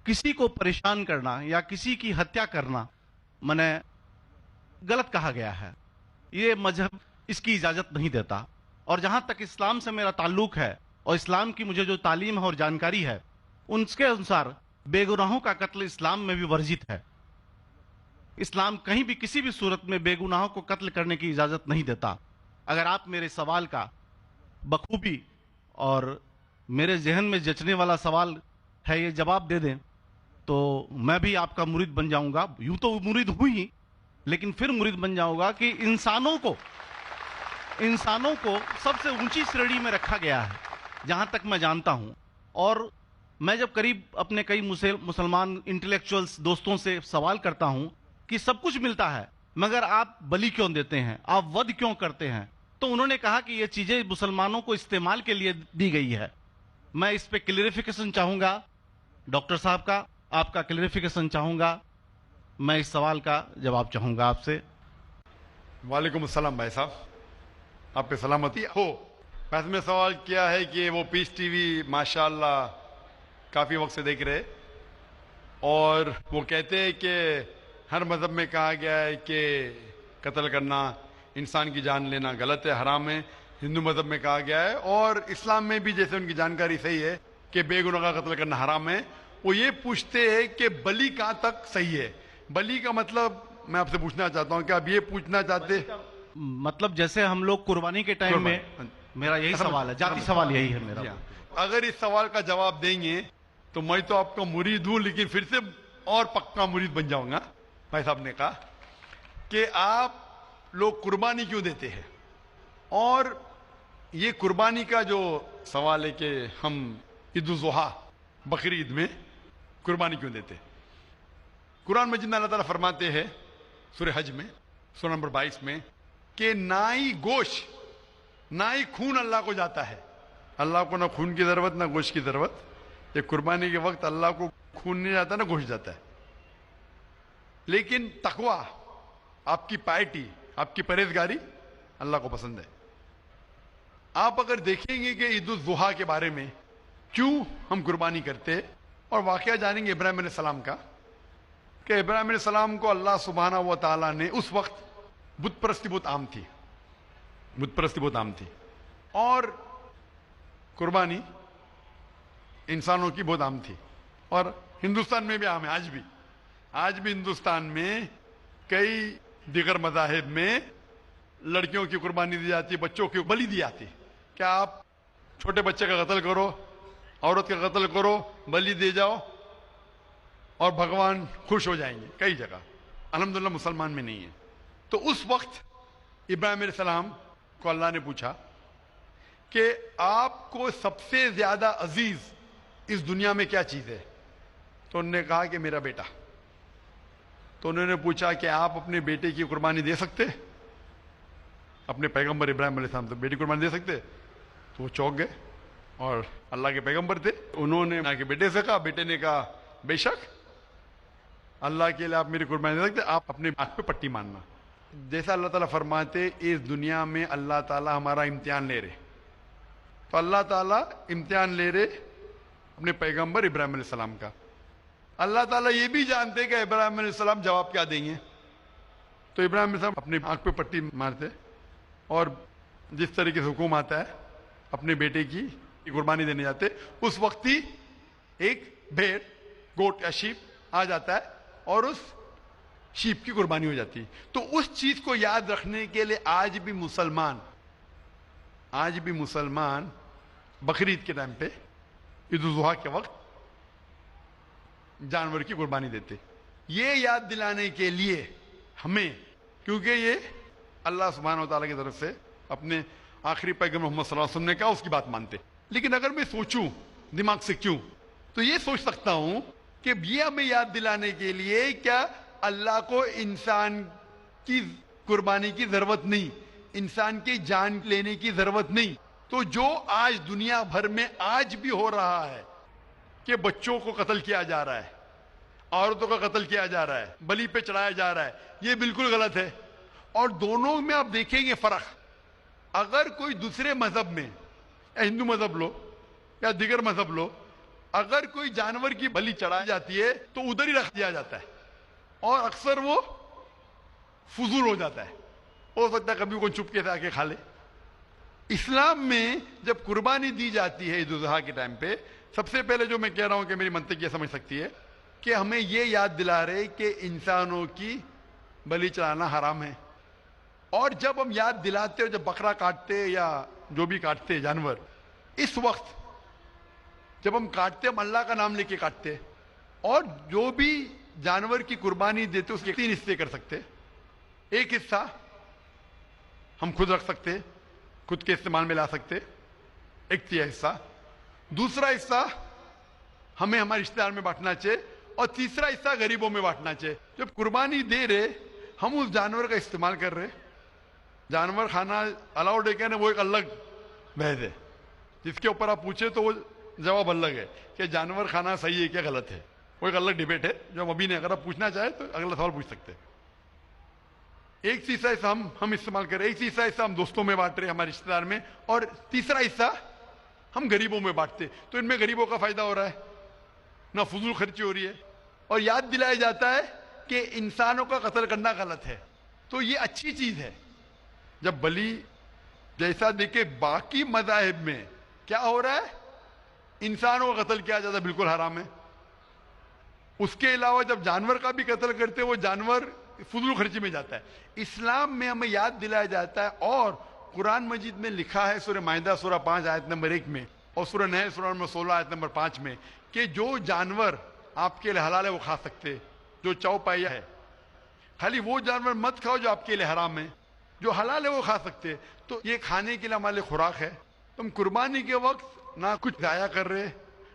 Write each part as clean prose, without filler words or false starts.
किसी को परेशान करना या किसी की हत्या करना माने गलत कहा गया है। ये मजहब इसकी इजाजत नहीं देता। और जहां तक इस्लाम से मेरा ताल्लुक है और इस्लाम की मुझे जो तालीम है और जानकारी है, उनके अनुसार बेगुनाहों का कत्ल इस्लाम में भी वर्जित है। इस्लाम कहीं भी किसी भी सूरत में बेगुनाहों को कत्ल करने की इजाजत नहीं देता। अगर आप मेरे सवाल का बखूबी और मेरे जहन में जचने वाला सवाल है ये जवाब दे दें तो मैं भी आपका मुरीद बन जाऊंगा। यूं तो मुरीद हूं ही, लेकिन फिर मुरीद बन जाऊंगा कि इंसानों को सबसे ऊंची श्रेणी में रखा गया है जहां तक मैं जानता हूं। और मैं जब करीब अपने कई मुसलमान इंटेलेक्चुअल्स दोस्तों से सवाल करता हूं कि सब कुछ मिलता है मगर आप बलि क्यों देते हैं, आप वध क्यों करते हैं, तो उन्होंने कहा कि ये चीजें मुसलमानों को इस्तेमाल के लिए दी गई है। मैं इस पे क्लियरिफिकेशन चाहूंगा डॉक्टर साहब का, आपका क्लियरिफिकेशन चाहूंगा। मैं इस सवाल का जवाब चाहूंगा आपसे। वालेकुम अस्सलाम भाई साहब, आप पे सलामती हो। वैसे में सवाल किया है कि वो पीस टीवी माशाल्लाह काफ़ी वक्त से देख रहे, और वो कहते हैं कि हर मज़हब में कहा गया है कि कत्ल करना, इंसान की जान लेना गलत है, हराम है। हिंदू मज़हब में कहा गया है और इस्लाम में भी, जैसे उनकी जानकारी सही है, कि बेगुनाह का कत्ल करना हराम है। वो ये पूछते हैं कि बलि कहाँ तक सही है। बलि का मतलब मैं आपसे पूछना चाहता हूँ कि आप ये पूछना चाहते, मतलब जैसे हम लोग कुर्बानी के टाइम में, मेरा यही सवाल है, जाती सवाल यही है मेरा। अगर इस सवाल का जवाब देंगे तो मैं तो आपका मुरीद हूं, लेकिन फिर से और पक्का मुरीद बन जाऊंगा। भाई साहब ने कहा कि आप लोग कुर्बानी क्यों देते हैं, और ये कुर्बानी का जो सवाल है कि हम ईद उल जुहा बकरी ईद में कुर्बानी क्यों देते हैं। कुरान मजीद में अल्लाह ताला फरमाते हैं सूरह हज में सूरह नंबर 22 में कि ना ही गोश्त ना ही खून अल्लाह को जाता है। अल्लाह को ना खून की जरूरत ना गोश्त की जरूरत। ये कुर्बानी के वक्त अल्लाह को खून नहीं जाता ना गोश्त जाता है। लेकिन तकवा, आपकी पायटी, आपकी परहेजगारी अल्लाह को पसंद है। आप अगर देखेंगे कि ईद उल जुहा के बारे में क्यों हम कुर्बानी करते हैं, और वाकया जानेंगे इब्राहिम अलैहिस्सलाम का, कि इब्राहिम अलैहिस्सलाम को अल्लाह सुब्हाना व तआला ने, उस वक्त बुत परस्ती बहुत आम थी, बुत परस्ती बहुत आम थी, और कुर्बानी इंसानों की बहुत आम थी, और हिंदुस्तान में भी आम है। आज भी हिंदुस्तान में कई दिगर मज़ाहिब में लड़कियों की कुर्बानी दी जाती है, बच्चों की बलि दी जाती है। क्या आप छोटे बच्चे का कत्ल करो, औरत का कत्ल करो, बलि दे जाओ और भगवान खुश हो जाएंगे। कई जगह अल्हम्दुलिल्लाह मुसलमान में नहीं है। तो उस वक्त इब्राहिम अलैहिस्सलाम को अल्लाह ने पूछा कि आपको सबसे ज्यादा अजीज इस दुनिया में क्या चीज है, तो उन्होंने कहा कि मेरा बेटा। तो उन्होंने पूछा कि आप अपने बेटे की कुर्बानी दे सकते, अपने पैगंबर इब्राहिम अलैहिस्सलाम तो बेटी कुर्बानी दे सकते। तो वो चौंक गए, और अल्लाह के पैगंबर थे, उन्होंने ना कि बेटे से कहा, बेटे ने कहा बेशक अल्लाह के लिए आप मेरी कुर्बानी दे सकते, आप अपने आंख पे पट्टी मारना। जैसा अल्लाह ताला फरमाते, इस दुनिया में अल्लाह ताला हमारा इम्तिहान ले रहे, तो अल्लाह ताला इम्तिहान ले रहे अपने पैगंबर इब्राहिम अलैहिस्सलाम का। अल्लाह ताला ये भी जानते कि इब्राहिम अलैहिस्सलाम जवाब क्या देंगे। तो इब्राहिम अलैहिस्सलाम अपने आंख पे पट्टी मारते, और जिस तरीके से हुक्म आता है अपने बेटे की कुर्बानी देने जाते, उस वक्त ही एक भेड़, गोट या शीप आ जाता है और उस शीप की कुर्बानी हो जाती है। तो उस चीज को याद रखने के लिए आज भी मुसलमान बकरीद के टाइम पे, ईद उल जुहा के वक्त जानवर की कुर्बानी देते। ये याद दिलाने के लिए हमें, क्योंकि ये अल्लाह सुब्हानहू व तआला की तरफ से अपने आखिरी पैगंबर मोहम्मद सल्लल्लाहु अलैहि वसल्लम ने कहा, उसकी बात मानते। लेकिन अगर मैं सोचूं दिमाग से क्यों, तो ये सोच सकता हूं कि ये हमें याद दिलाने के लिए, क्या अल्लाह को इंसान की कुर्बानी की जरूरत नहीं, इंसान की जान लेने की जरूरत नहीं। तो जो आज दुनिया भर में आज भी हो रहा है कि बच्चों को कत्ल किया जा रहा है, औरतों का कत्ल किया जा रहा है, बलि पे चढ़ाया जा रहा है, ये बिल्कुल गलत है। और दोनों में आप देखेंगे फर्क। अगर कोई दूसरे मजहब में, या हिंदू मजहब लो या दिगर मजहब लो, اگر کوئی جانور کی بلی چڑھائی جاتی ہے تو ادھر ہی رکھ دیا جاتا ہے اور اکثر وہ فضول ہو جاتا ہے. ہو سکتا ہے کبھی کوئی چپکے سے آ کے کھا لے. اسلام میں جب قربانی دی جاتی ہے عید الاضحیٰ کے ٹائم پہ، سب سے پہلے جو میں کہہ رہا ہوں کہ میری منطق یہ سمجھ سکتی ہے کہ ہمیں یہ یاد دلا رہے کہ انسانوں کی بلی چڑھانا حرام ہے. اور جب ہم یاد دلاتے اور جب بکرا کاٹتے یا جو بھی کاٹتے جانور، اس وقت جب ہم کاٹتے ہم اللہ کا نام لے کے کاٹتے، اور جو بھی جانور کی قربانی دیتے اس کے 3 حصے کر سکتے. ایک حصہ ہم خود رکھ سکتے، خود کے استعمال میں لا سکتے، 1/3 حصہ. دوسرا حصہ ہمیں ہمارے رشتے دار میں بانٹنا چاہیے، اور تیسرا حصہ غریبوں میں بانٹنا چاہیے. جب قربانی دے رہے ہم اس جانور کا استعمال کر رہے. جانور کھانا الاؤڈ ہے کیا نہیں وہ ایک الگ بحث ہے، جس کے اوپر آپ پوچھے تو وہ جواب الگ ہے کہ جانور کھانا صحیح ہے کیا غلط ہے، وہ ایک الگ ڈیبیٹ ہے جو ہم ابھی نہیں. اگر آپ پوچھنا چاہیں تو اگلا سوال پوچھ سکتے. ایک تیسرا حصہ ہم استعمال کر رہے، ایک تیسرا حصہ ہم دوستوں میں بانٹ رہے ہمارے رشتے دار میں، اور تیسرا حصہ ہم غریبوں میں بانٹتے. تو ان میں غریبوں کا فائدہ ہو رہا ہے، نہ فضول خرچی ہو رہی ہے، اور یاد دلایا جاتا ہے کہ انسانوں کا قتل کرنا غلط ہے. تو یہ اچھی چیز ہے. جب بلی جیسا دیکھے باقی مذاہب میں کیا ہو رہا ہے، انسانوں کا قتل کیا جاتا ہے بالکل حرام ہے. اس کے علاوہ جب جانور کا بھی قتل کرتے وہ جانور فضول خرچی میں جاتا ہے. اسلام میں ہمیں یاد دلایا جاتا ہے، اور قرآن مجید میں لکھا ہے سورہ مائدہ سورہ 5 آیت نمبر 1 میں، اور سورہ نحل سورہ نمبر 16 آیت نمبر 5 میں، کہ جو جانور آپ کے لیے حلال ہے وہ کھا سکتے، جو چوپایا ہے. خالی وہ جانور مت کھاؤ جو آپ کے لیے حرام ہے، جو حلال ہے وہ کھا سکتے. تو یہ کھانے کے لیے ہمارے لیے خوراک ہے. تم قربانی کے وقت نہ کچھ ضائع کر رہے،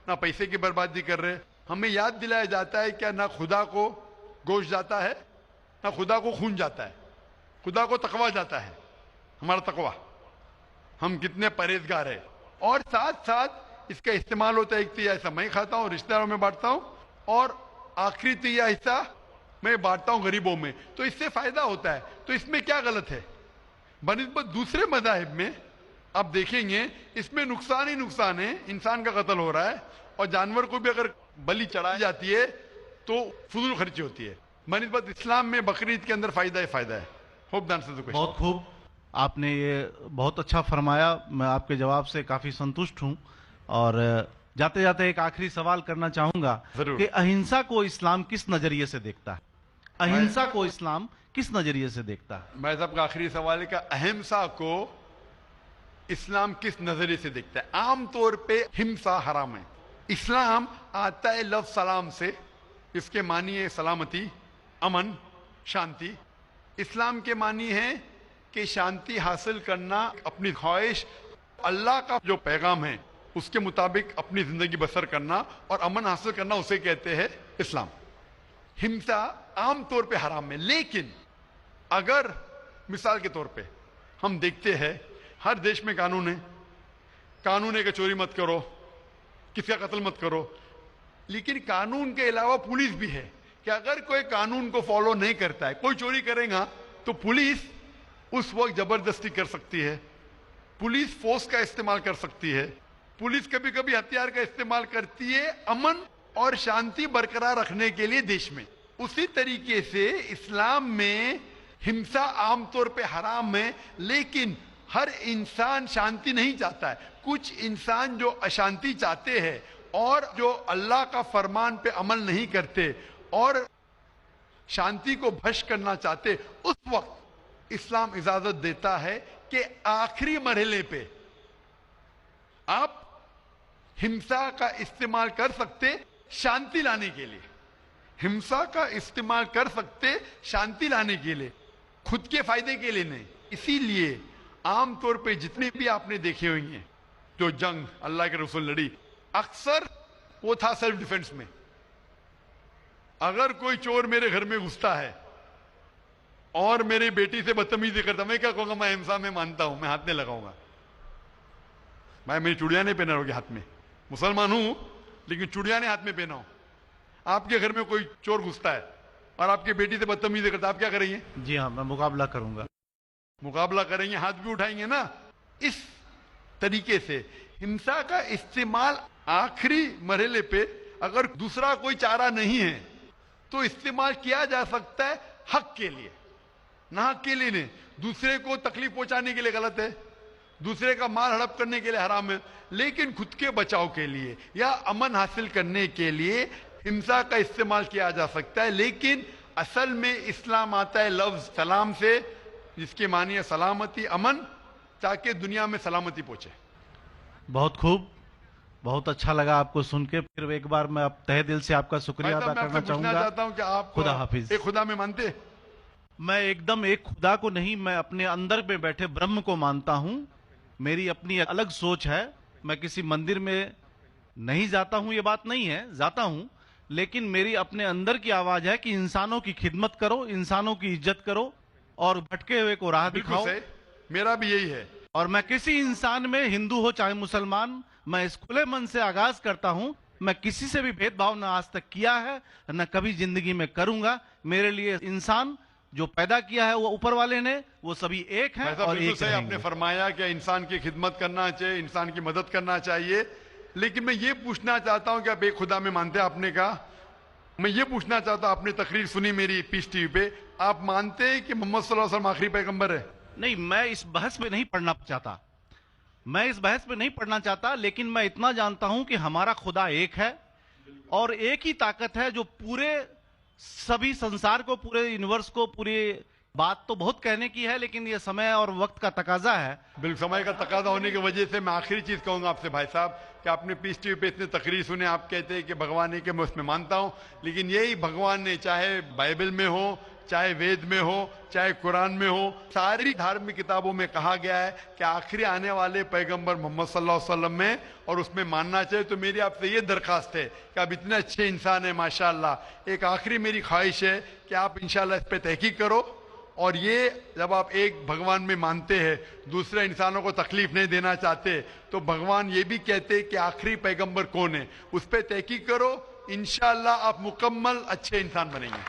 نہ پیسے کی بربادی کر رہے. ہمیں یاد دلایا جاتا ہے کہ نہ خدا کو گوشت جاتا ہے، نہ خدا کو خون جاتا ہے، خدا کو تقویٰ جاتا ہے. ہمارا تقویٰ، ہم کتنے پرہیزگار ہیں. اور ساتھ ساتھ اس کا استعمال ہوتا ہے. 1/3 حصہ میں کھاتا ہوں، رشتہ داروں میں بانٹتا ہوں، اور آخری 1/3 حصہ میں بانٹتا ہوں غریبوں میں. تو اس سے فائدہ ہوتا ہے. تو اس میں کیا غلط ہے؟ بنسبت دوسرے مذاہب میں آپ دیکھیں گے اس میں نقصان ہی نقصان ہے. انسان کا قتل ہو رہا ہے، اور جانور کو بھی اگر بلی چڑھائی جاتی ہے تو فضول خرچی ہوتی ہے. بنسبت اسلام میں بقرعید کے اندر فائدہ ہی فائدہ ہے. ہوپ دان سے بہت خوب، آپ نے یہ بہت اچھا فرمایا. میں آپ کے جواب سے کافی سنتشٹ ہوں. اور جاتے جاتے ایک آخری سوال کرنا چاہوں گا ضرور. کہ اہنسا کو اسلام کس نظریے سے دیکھتا ہے؟ اہنسا کو اسلام کس نظریے سے دیکھتا ہے؟ میں صاحب کا آخری سوال ہے کہ اہمسا کو اسلام کس نظریے سے دیکھتا ہے؟ عام طور پہ ہمسا حرام ہے. اسلام آتا ہے لفظ سلام سے، اس کے معنی ہے سلامتی، امن، شانتی. اسلام کے معنی ہے کہ شانتی حاصل کرنا، اپنی خواہش، اللہ کا جو پیغام ہے اس کے مطابق اپنی زندگی بسر کرنا اور امن حاصل کرنا، اسے کہتے ہیں اسلام. ہمسا عام طور پہ حرام ہے. لیکن اگر مثال کے طور پہ ہم دیکھتے ہیں ہر دیش میں قانون ہے، قانون ہے کہ چوری مت کرو، کسی کا قتل مت کرو. لیکن قانون کے علاوہ پولیس بھی ہے کہ اگر کوئی قانون کو فالو نہیں کرتا ہے، کوئی چوری کرے گا تو پولیس اس وقت زبردستی کر سکتی ہے، پولیس فورس کا استعمال کر سکتی ہے، پولیس کبھی کبھی ہتھیار کا استعمال کرتی ہے امن اور شانتی برقرار رکھنے کے لیے دیش میں. اسی طریقے سے اسلام میں ہمسا عام طور پہ حرام ہے. لیکن ہر انسان شانتی نہیں چاہتا ہے. کچھ انسان جو اشانتی چاہتے ہیں اور جو اللہ کا فرمان پہ عمل نہیں کرتے اور شانتی کو بھش کرنا چاہتے، اس وقت اسلام اجازت دیتا ہے کہ آخری مرحلے پہ آپ ہمسا کا استعمال کر سکتے شانتی لانے کے لیے. ہمسا کا استعمال کر سکتے شانتی لانے کے لیے، خود کے فائدے کے لیے نہیں. اسی لیے عام طور پہ جتنے بھی آپ نے دیکھے ہوئی ہیں جو جنگ اللہ کے رسول لڑی، اکثر وہ تھا سیلف ڈیفنس میں. اگر کوئی چور میرے گھر میں گھستا ہے اور میری بیٹی سے بدتمیزی کرتا، میں کیا کہوں گا؟ میں ہمسا میں مانتا ہوں، میں ہاتھ نہیں لگاؤں گا. میں میری چوڑیاں نہیں پہنا ہوگی ہاتھ میں، مسلمان ہوں لیکن چوڑیاں نہیں ہاتھ میں پہنا ہوں. آپ کے گھر میں کوئی چور گھستا ہے اور آپ کی بیٹی سے بدتمیزی کرتا، آپ کیا کریں گے؟ جی ہاں، میں مقابلہ کروں گا. مقابلہ کریں گے، ہاتھ بھی اٹھائیں گے نا. اس طریقے سے ہمسا کا استعمال आखिरी मरहले पे अगर दूसरा कोई चारा नहीं है तो इस्तेमाल किया जा सकता है हक के लिए, ना हक के लिए नहीं। दूसरे को तकलीफ पहुंचाने के लिए गलत है, दूसरे का माल हड़प करने के लिए हराम है, लेकिन खुद के बचाव के लिए या अमन हासिल करने के लिए हिंसा का इस्तेमाल किया जा सकता है। लेकिन असल में इस्लाम आता है लफ्ज सलाम से, जिसके मानी है सलामती, अमन, ताकि दुनिया में सलामती पहुंचे। बहुत खूब, बहुत अच्छा लगा आपको सुन के। फिर एक बार मैं अब तहे दिल से आपका शुक्रिया अदा करना पूछना चाहूंगा। चाहता हूं कि आप खुदा हाफिज। एक खुदा में मानते हैं? मैं एकदम एक खुदा को नहीं, मैं अपने अंदर में बैठे ब्रह्म को मानता हूं। मेरी अपनी अलग सोच है। मैं किसी मंदिर में नहीं जाता हूं, ये बात नहीं है, जाता हूं, लेकिन मेरी अपने अंदर की आवाज है कि इंसानों की खिदमत करो, इंसानों की इज्जत करो और भटके हुए को राह बिल्कुल दिखाओ। सही, मेरा भी यही है। और मैं किसी इंसान में, हिंदू हो चाहे मुसलमान, मैं इस खुले मन से आगाज करता हूं। मैं किसी से भी भेदभाव न आज तक किया है, न कभी जिंदगी में करूंगा। मेरे लिए इंसान जो पैदा किया है वो ऊपर वाले ने, वो सभी एक हैं और बिल्कुल एक सही आपने रहेंगे। फरमाया कि इंसान की खिदमत करना चाहिए, इंसान की मदद करना चाहिए। लेकिन मैं ये पूछना चाहता हूं कि आप एक खुदा में मानते हैं, आपने कहा। मैं ये पूछना चाहता हूं, आपने तकरीर सुनी मेरी पीस टीवी पे, आप मानते हैं कि मोहम्मद सल्लल्लाहु अलैहि वसल्लम आखिरी पैगंबर है? नहीं, मैं इस बहस में नहीं पढ़ना चाहता, मैं इस बहस में नहीं पढ़ना चाहता, लेकिन मैं इतना जानता हूं कि हमारा खुदा एक है और एक ही ताकत है जो पूरे सभी संसार को, पूरे यूनिवर्स को, पूरी बात तो बहुत कहने की है, लेकिन ये समय और वक्त का तकाजा है। बिल्कुल समय का तकाजा होने की वजह से मैं आखिरी चीज कहूंगा आपसे भाई साहब कि आपने पीस टीवी पे इतने तकरीर सुने, आप कहते हैं कि भगवान है, कि मैं उसमें मानता हूं, लेकिन यही भगवान ने चाहे बाइबल में हो, चाहे वेद में हो, चाहे कुरान में हो, सारी धार्मिक किताबों में कहा गया है कि आखिरी आने वाले पैगंबर मोहम्मद सल्लल्लाहु अलैहि वसल्लम में, और उसमें मानना चाहिए। तो मेरी आपसे ये दरखास्त है कि आप इतने अच्छे इंसान हैं माशाअल्लाह, एक आखिरी मेरी ख्वाहिश है कि आप इंशाअल्लाह इस पे तहकीक करो, और ये जब आप एक भगवान में मानते हैं, दूसरे इंसानों को तकलीफ नहीं देना चाहते, तो भगवान ये भी कहते हैं कि आखिरी पैगंबर कौन है, उस पर तहकीक करो, इंशाअल्लाह आप मुकम्मल अच्छे इंसान बनेंगे।